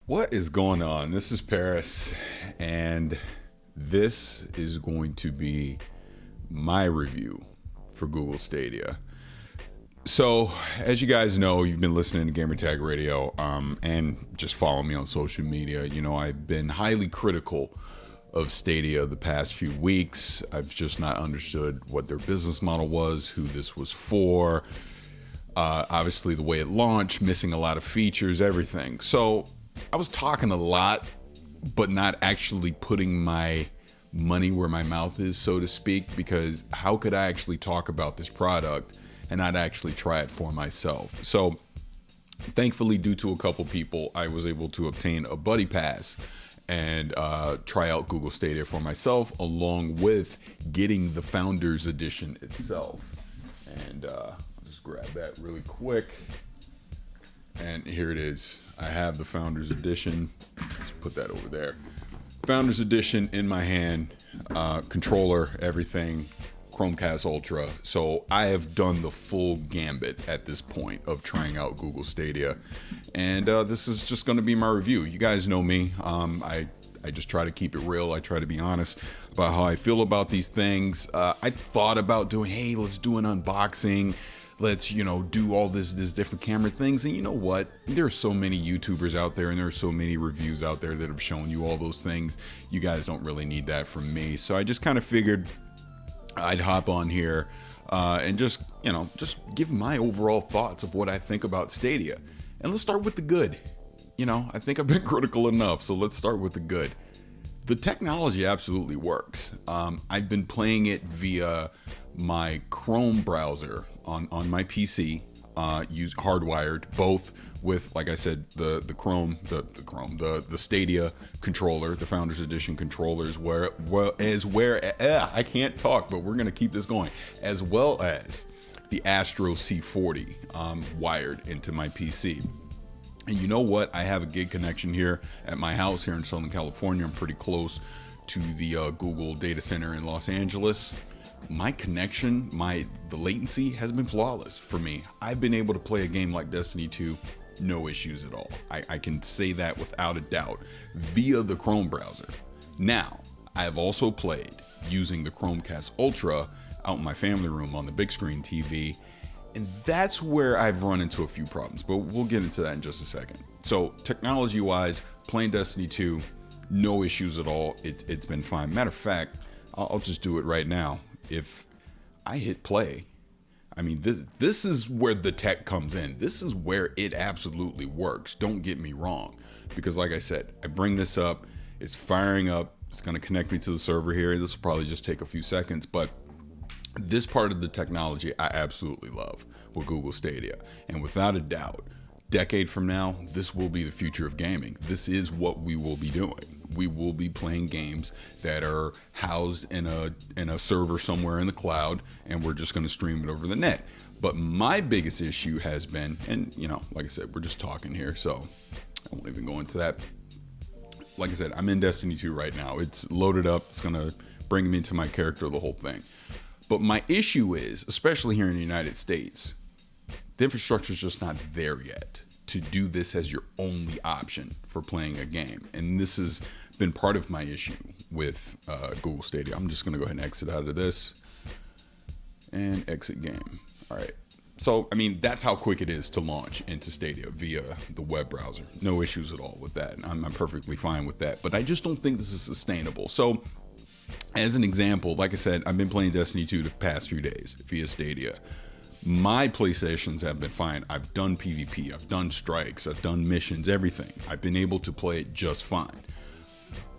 What is going on? This is Paris, and this is going to be my review for Google Stadia. So, as you guys know, you've been listening to Gamertag Radio, and just follow me on social media. You know, I've been highly critical of Stadia the past few weeks. I've just not understood what their business model was, who this was for. Obviously, the way it launched, missing a lot of features, everything. So, I was talking a lot, but not actually putting my money where my mouth is, so to speak, because how could I actually talk about this product and not actually try it for myself? So thankfully, due to a couple people, I was able to obtain a buddy pass and try out Google Stadia for myself, along with getting the Founders Edition itself. And I'll just grab that really quick. And here it is. I have the Founders Edition. Let's put that over there. Founders Edition in my hand, controller, everything, Chromecast Ultra. So I have done the full gambit at this point of trying out Google Stadia. And this is just going to be my review. You guys know me. I just try to keep it real. I try to be honest about how I feel about these things. I thought about doing, hey, let's do an unboxing. Let's, do all this different camera things. And you know what? There are so many YouTubers out there and there are so many reviews out there that have shown you all those things. You guys don't really need that from me. So I just kind of figured I'd hop on here and just give my overall thoughts of what I think about Stadia. And let's start with the good. I think I've been critical enough. So let's start with the good. The technology absolutely works. I've been playing it via my Chrome browser on my PC, use hardwired, both with, like I said, the Stadia controller, the Founders Edition controllers, I can't talk, but we're gonna keep this going, as well as the Astro C40 wired into my PC. And you know what? I have a gig connection here at my house here in Southern California. I'm pretty close to the Google data center in Los Angeles. My connection, the latency has been flawless for me. I've been able to play a game like Destiny 2, no issues at all. I can say that without a doubt via the Chrome browser. Now, I have also played using the Chromecast Ultra out in my family room on the big screen TV, and that's where I've run into a few problems, but we'll get into that in just a second. So technology-wise, playing Destiny 2, no issues at all. It's been fine. Matter of fact, I'll just do it right now. If I hit play, I mean, this is where the tech comes in. This is where it absolutely works. Don't get me wrong, because like I said, I bring this up, it's firing up, it's going to connect me to the server here. This will probably just take a few seconds, but this part of the technology I absolutely love with Google Stadia. And without a doubt, decade from now, this will be the future of gaming. This is what we will be doing. We will be playing games that are housed in a server somewhere in the cloud, and we're just going to stream it over the net. But my biggest issue has been, and like I said, we're just talking here, so I won't even go into that. Like I said, I'm in Destiny 2 right now. It's loaded up. It's going to bring me into my character, the whole thing. But my issue is, especially here in the United States, the infrastructure is just not there yet to do this as your only option for playing a game. And this has been part of my issue with Google Stadia. I'm just going to go ahead and exit out of this and exit game. All right. So, I mean, that's how quick it is to launch into Stadia via the web browser. No issues at all with that. I'm perfectly fine with that. But I just don't think this is sustainable. So, as an example, like I said, I've been playing Destiny 2 the past few days via Stadia. My PlayStations have been fine. I've done PvP, I've done strikes, I've done missions, everything. I've been able to play it just fine.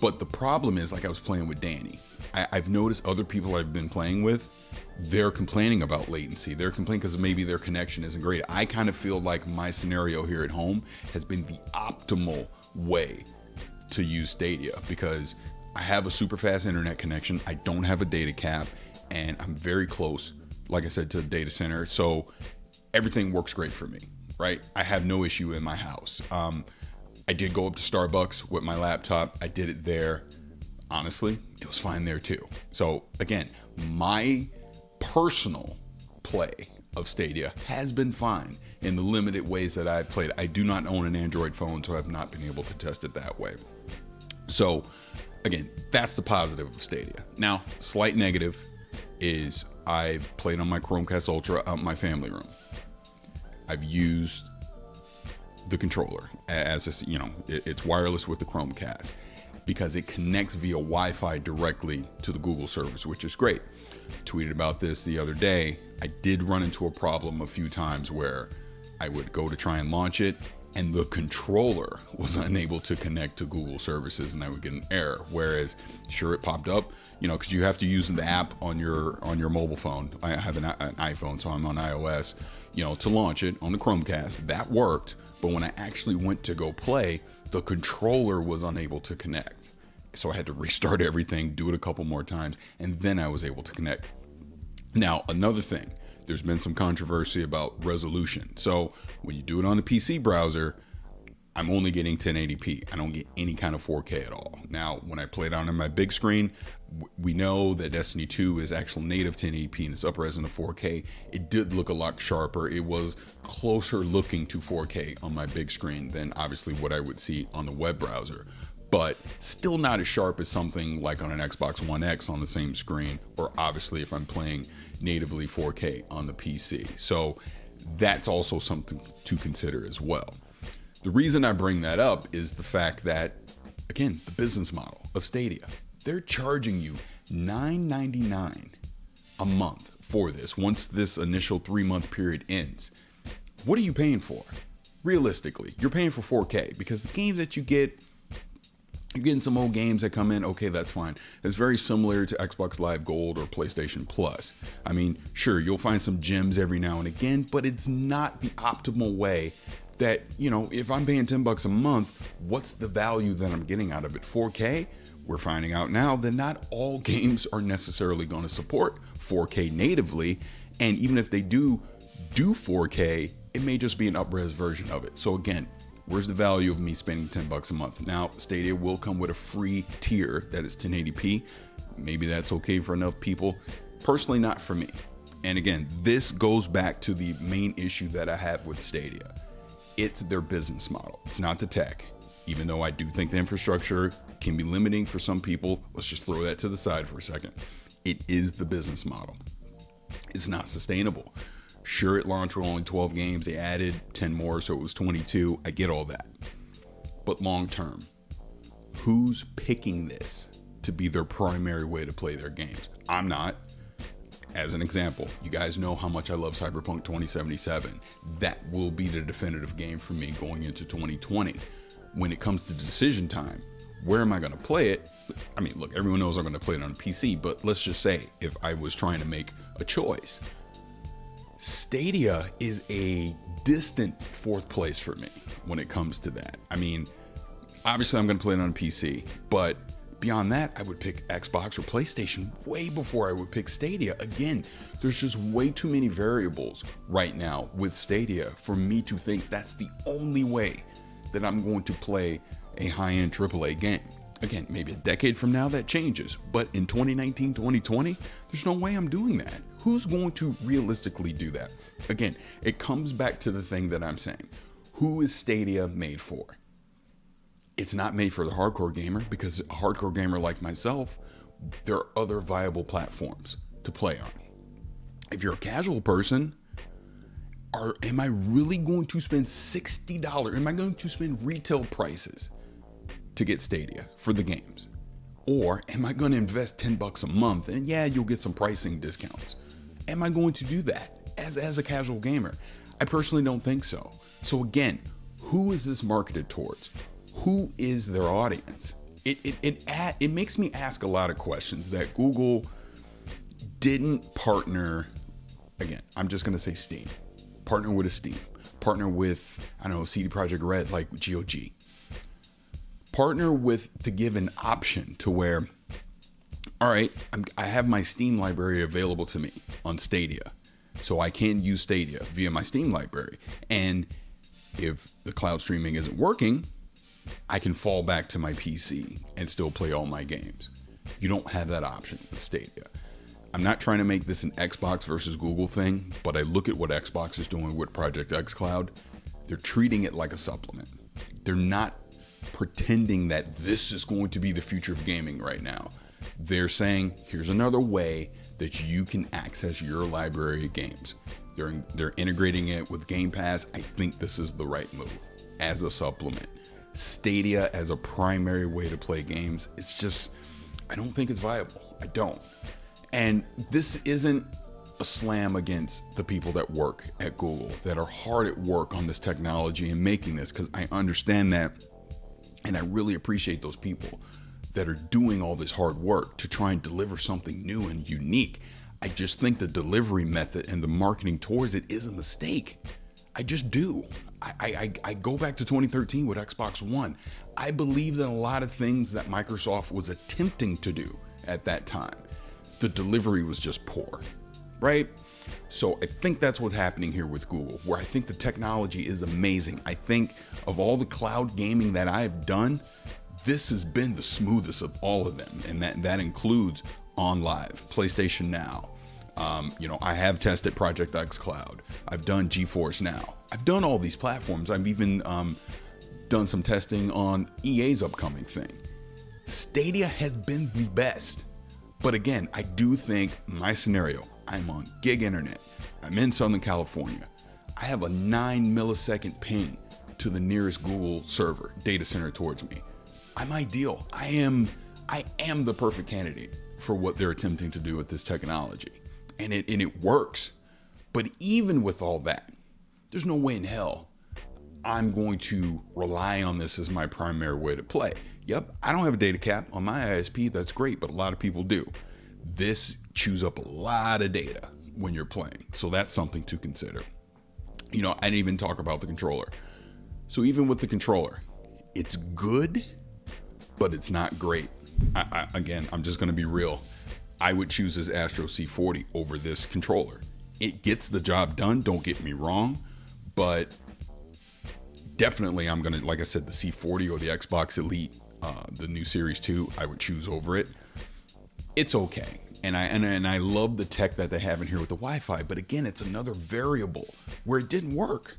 But the problem is, like I was playing with Danny, I've noticed other people I've been playing with, they're complaining about latency. They're complaining because maybe their connection isn't great. I kind of feel like my scenario here at home has been the optimal way to use Stadia, because I have a super fast internet connection. I don't have a data cap, and I'm very close, like I said, to the data center. So everything works great for me, right? I have no issue in my house. I did go up to Starbucks with my laptop. I did it there. Honestly, it was fine there too. So again, my personal play of Stadia has been fine in the limited ways that I've played. I do not own an Android phone, so I've not been able to test it that way. So again, that's the positive of Stadia. Now, slight negative is I've played on my Chromecast Ultra out in my family room. I've used the controller as a, it's wireless with the Chromecast because it connects via Wi-Fi directly to the Google service, which is great. Tweeted about this the other day. I did run into a problem a few times where I would go to try and launch it and the controller was unable to connect to Google services and I would get an error. Whereas sure, it popped up, because you have to use the app on your mobile phone. I have an iPhone, so I'm on iOS, to launch it on the Chromecast. That worked. But when I actually went to go play, the controller was unable to connect. So I had to restart everything, do it a couple more times, and then I was able to connect. Now, another thing, there's been some controversy about resolution. So when you do it on the PC browser, I'm only getting 1080p. I don't get any kind of 4K at all. Now, when I play it on my big screen, we know that Destiny 2 is actual native 1080p and it's up-res in the 4K. It did look a lot sharper. It was closer looking to 4K on my big screen than obviously what I would see on the web browser. But still not as sharp as something like on an Xbox One X on the same screen, or obviously if I'm playing natively 4K on the PC. So that's also something to consider as well. The reason I bring that up is the fact that, again, the business model of Stadia. They're charging you $9.99 a month for this once this initial 3-month period ends. What are you paying for? Realistically, you're paying for 4K because the games that you get, you're getting some old games that come in. Okay, that's fine. It's very similar to Xbox Live Gold or PlayStation Plus. I mean, sure, you'll find some gems every now and again, but it's not the optimal way that, if I'm paying $10 a month, what's the value that I'm getting out of it? 4K? We're finding out now that not all games are necessarily going to support 4K natively. And even if they do 4K, it may just be an up-res version of it. So again, where's the value of me spending $10 a month? Now, Stadia will come with a free tier that is 1080p. Maybe that's okay for enough people. Personally, not for me. And again, this goes back to the main issue that I have with Stadia. It's their business model. It's not the tech. Even though I do think the infrastructure can be limiting for some people, let's just throw that to the side for a second. It is the business model. It's not sustainable. Sure, it launched with only 12 games. They added 10 more, so it was 22. I get all that. But long term, who's picking this to be their primary way to play their games? I'm not. As an example, you guys know how much I love Cyberpunk 2077. That will be the definitive game for me going into 2020. When it comes to decision time, where am I going to play it? I mean, look, everyone knows I'm going to play it on a PC, but let's just say if I was trying to make a choice, Stadia is a distant fourth place for me when it comes to that. I mean, obviously I'm going to play it on a PC, but beyond that, I would pick Xbox or PlayStation way before I would pick Stadia. Again, there's just way too many variables right now with Stadia for me to think that's the only way that I'm going to play a high-end AAA game. Again, maybe a decade from now that changes, but in 2019, 2020, there's no way I'm doing that. Who's going to realistically do that? Again, it comes back to the thing that I'm saying. Who is Stadia made for? It's not made for the hardcore gamer, because a hardcore gamer like myself, there are other viable platforms to play on. If you're a casual person, am I really going to spend $60? Am I going to spend retail prices to get Stadia for the games? Or am I going to invest $10 a month? And yeah, you'll get some pricing discounts. Am I going to do that as a casual gamer? I personally don't think so. So again, who is this marketed towards? Who is their audience? It makes me ask a lot of questions that Google didn't partner. Again, I'm just going to say Steam. Partner with Steam. Partner with, I don't know, CD Projekt Red, like GOG. Partner with, to give an option to where, all right, I have my Steam library available to me on Stadia. So I can use Stadia via my Steam library. And if the cloud streaming isn't working, I can fall back to my PC and still play all my games. You don't have that option with Stadia. I'm not trying to make this an Xbox versus Google thing, but I look at what Xbox is doing with Project xCloud. They're treating it like a supplement. They're not pretending that this is going to be the future of gaming right now. They're saying, here's another way that you can access your library of games. They're integrating it with Game Pass. I think this is the right move as a supplement. Stadia as a primary way to play games, it's just, I don't think it's viable. I don't. And this isn't a slam against the people that work at Google, that are hard at work on this technology and making this, because I understand that. And I really appreciate those people that are doing all this hard work to try and deliver something new and unique. I just think the delivery method and the marketing towards it is a mistake. I just do. I go back to 2013 with Xbox One. I believe that a lot of things that Microsoft was attempting to do at that time, the delivery was just poor, right? So I think that's what's happening here with Google, where I think the technology is amazing. I think of all the cloud gaming that I've done, this has been the smoothest of all of them. And that includes OnLive, PlayStation Now. I have tested Project xCloud. I've done GeForce Now. I've done all these platforms. I've even done some testing on EA's upcoming thing. Stadia has been the best. But again, I do think my scenario, I'm on gig internet. I'm in Southern California. I have a 9 millisecond ping to the nearest Google server data center towards me. I'm ideal. I am the perfect candidate for what they're attempting to do with this technology. And it works. But even with all that, there's no way in hell I'm going to rely on this as my primary way to play. Yep, I don't have a data cap on my ISP. That's great, but a lot of people do. This chews up a lot of data when you're playing. So that's something to consider. I didn't even talk about the controller. So even with the controller, it's good, but it's not great. Again, I'm just going to be real. I would choose this Astro C40 over this controller. It gets the job done, don't get me wrong, but definitely I'm going to, like I said, the C40 or the Xbox Elite, the new Series 2, I would choose over it. It's okay. And I love the tech that they have in here with the Wi-Fi, but again, it's another variable where it didn't work.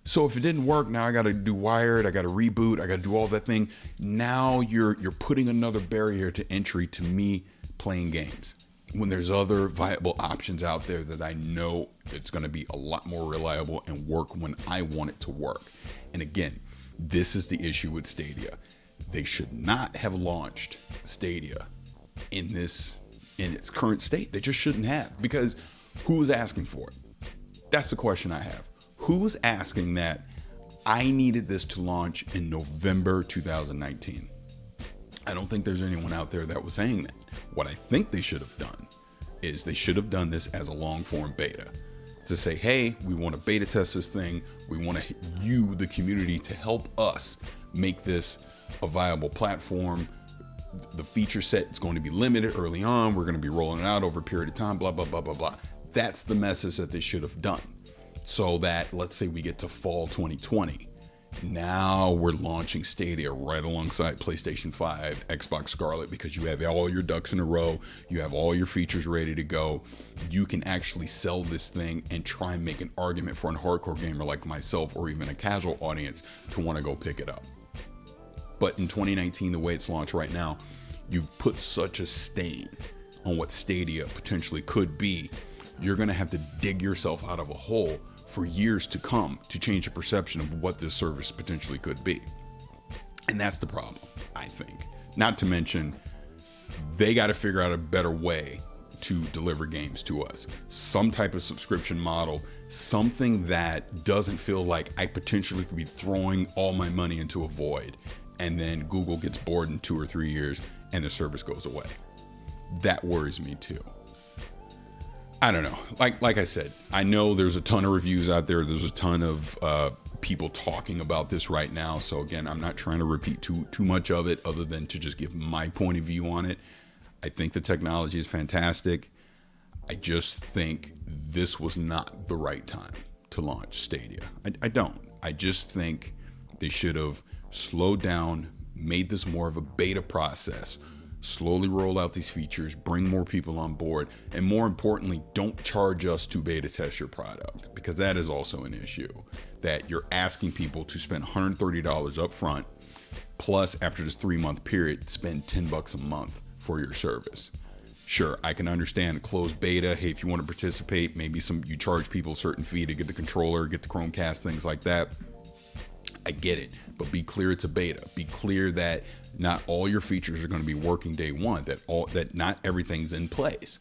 So if it didn't work, now I got to do wired, I got to reboot, I got to do all that thing. Now you're putting another barrier to entry to me playing games, when there's other viable options out there that I know it's going to be a lot more reliable and work when I want it to work. And again, this is the issue with Stadia. They should not have launched Stadia in its current state. They just shouldn't have, because who's asking for it? That's the question I have. Who's asking that? I needed this to launch in November 2019. I don't think there's anyone out there that was saying that. What I think they should have done is they should have done this as a long form beta, to say, hey, we want to beta test this thing. We want you, the community, to help us make this a viable platform. The feature set is going to be limited early on. We're going to be rolling it out over a period of time, blah, blah, blah, blah, blah. That's the message that they should have done. So that, let's say we get to fall 2020. Now we're launching Stadia right alongside PlayStation 5, Xbox Scarlet, because you have all your ducks in a row. You have all your features ready to go. You can actually sell this thing and try and make an argument for a hardcore gamer like myself, or even a casual audience, to want to go pick it up. But in 2019, the way it's launched right now, you've put such a stain on what Stadia potentially could be. You're going to have to dig yourself out of a hole for years to come to change the perception of what this service potentially could be. And that's the problem, I think. Not to mention, they got to figure out a better way to deliver games to us. Some type of subscription model, something that doesn't feel like I potentially could be throwing all my money into a void, and then Google gets bored in 2 or 3 years and the service goes away. That worries me too. I don't know. Like I said, I know there's a ton of reviews out there. There's a ton of people talking about this right now. So again, I'm not trying to repeat too much of it, other than to just give my point of view on it. I think the technology is fantastic. I just think this was not the right time to launch Stadia. I don't. I just think they should have slowed down, made this more of a beta process, slowly roll out these features, bring more people on board, and more importantly, don't charge us to beta test your product, because that is also an issue, that you're asking people to spend $130 up front, plus after this 3-month period, spend $10 a month for your service. Sure, I can understand closed beta. Hey, if you want to participate, maybe you charge people a certain fee to get the controller, get the Chromecast, things like that. I get it, but be clear it's a beta. Be clear that not all your features are going to be working day one. That not everything's in place.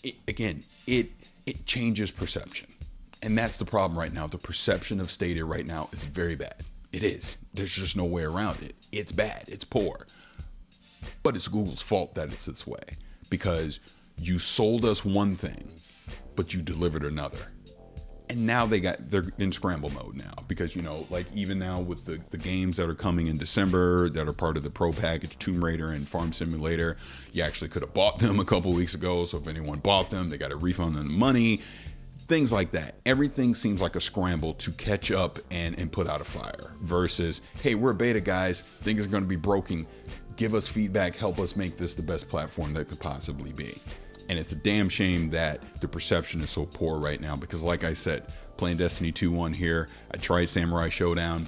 It changes perception, and that's the problem right now. The perception of Stadia right now is very bad. It is. There's just no way around it. It's bad. It's poor. But it's Google's fault that it's this way, because you sold us one thing, but you delivered another. And now they're in scramble mode now, because, like even now with the games that are coming in December that are part of the Pro package, Tomb Raider and Farm Simulator, you actually could have bought them a couple weeks ago. So if anyone bought them, they got a refund on the money, things like that. Everything seems like a scramble to catch up and put out a fire, versus, hey, we're a beta, guys. Things are going to be broken. Give us feedback. Help us make this the best platform that could possibly be. And it's a damn shame that the perception is so poor right now, because like I said, playing Destiny 2 on here, I tried Samurai Showdown.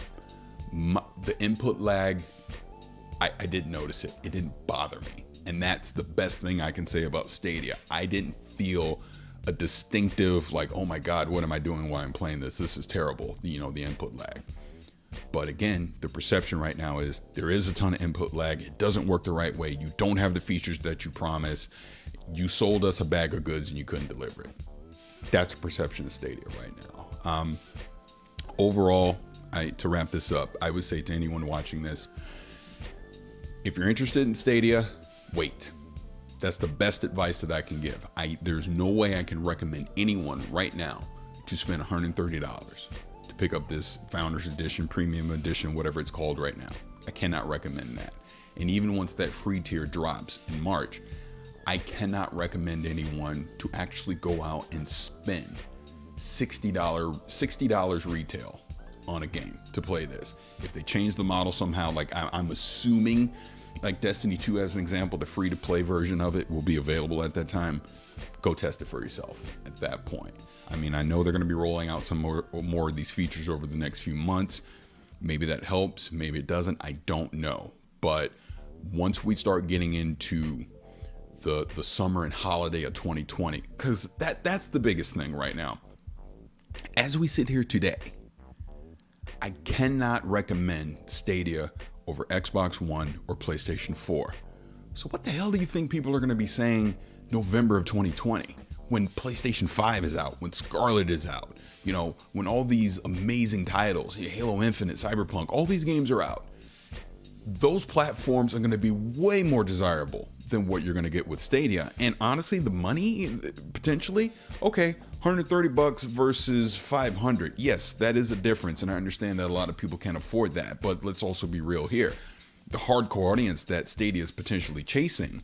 The input lag, I didn't notice it. It didn't bother me. And that's the best thing I can say about Stadia. I didn't feel a distinctive, like, oh my God, what am I doing while I'm playing this? This is terrible, the input lag. But again, the perception right now is there is a ton of input lag. It doesn't work the right way. You don't have the features that you promised. You sold us a bag of goods and you couldn't deliver it. That's the perception of Stadia right now. Overall, to wrap this up, I would say to anyone watching this, if you're interested in Stadia, wait. That's the best advice that I can give. There's no way I can recommend anyone right now to spend $130 to pick up this Founders Edition, Premium Edition, whatever it's called right now. I cannot recommend that. And even once that free tier drops in March, I cannot recommend anyone to actually go out and spend $60 retail on a game to play this. If they change the model somehow, like I'm assuming, like Destiny 2 as an example, the free to play version of it will be available at that time. Go test it for yourself at that point. I mean, I know they're going to be rolling out some more of these features over the next few months. Maybe that helps, maybe it doesn't, I don't know. But once we start getting into the summer and holiday of 2020, because that's the biggest thing right now. As we sit here today, I cannot recommend Stadia over Xbox One or PlayStation 4. So what the hell do you think people are going to be saying November of 2020 when PlayStation 5 is out, when Scarlet is out, when all these amazing titles, Halo Infinite, Cyberpunk, all these games are out? Those platforms are going to be way more desirable than what you're going to get with Stadia. And honestly, the money potentially, okay, $130 versus $500. Yes, that is a difference. And I understand that a lot of people can't afford that, but let's also be real here. The hardcore audience that Stadia is potentially chasing,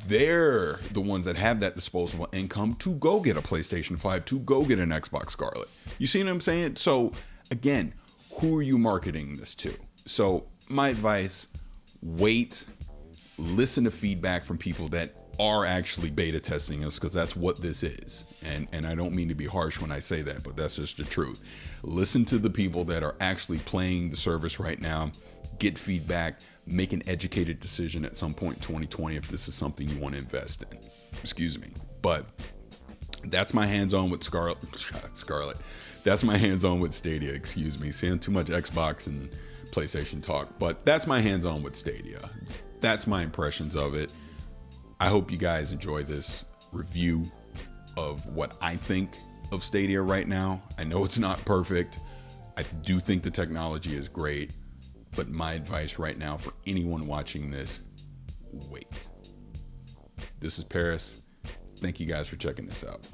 they're the ones that have that disposable income to go get a PlayStation 5, to go get an Xbox Scarlet. You see what I'm saying? So again, who are you marketing this to? So my advice, wait, listen to feedback from people that are actually beta testing us, because that's what this is. And I don't mean to be harsh when I say that, but that's just the truth. Listen to the people that are actually playing the service right now, get feedback, make an educated decision at some point in 2020 if this is something you want to invest in. Excuse me. But that's my hands-on with Scarlet. That's my hands-on with Stadia, excuse me. Seeing too much Xbox and PlayStation talk, but that's my hands-on with Stadia. That's my impressions of it. I hope you guys enjoy this review of what I think of Stadia right now. I know it's not perfect. I do think the technology is great, but my advice right now for anyone watching this, wait. This is Paris. Thank you guys for checking this out.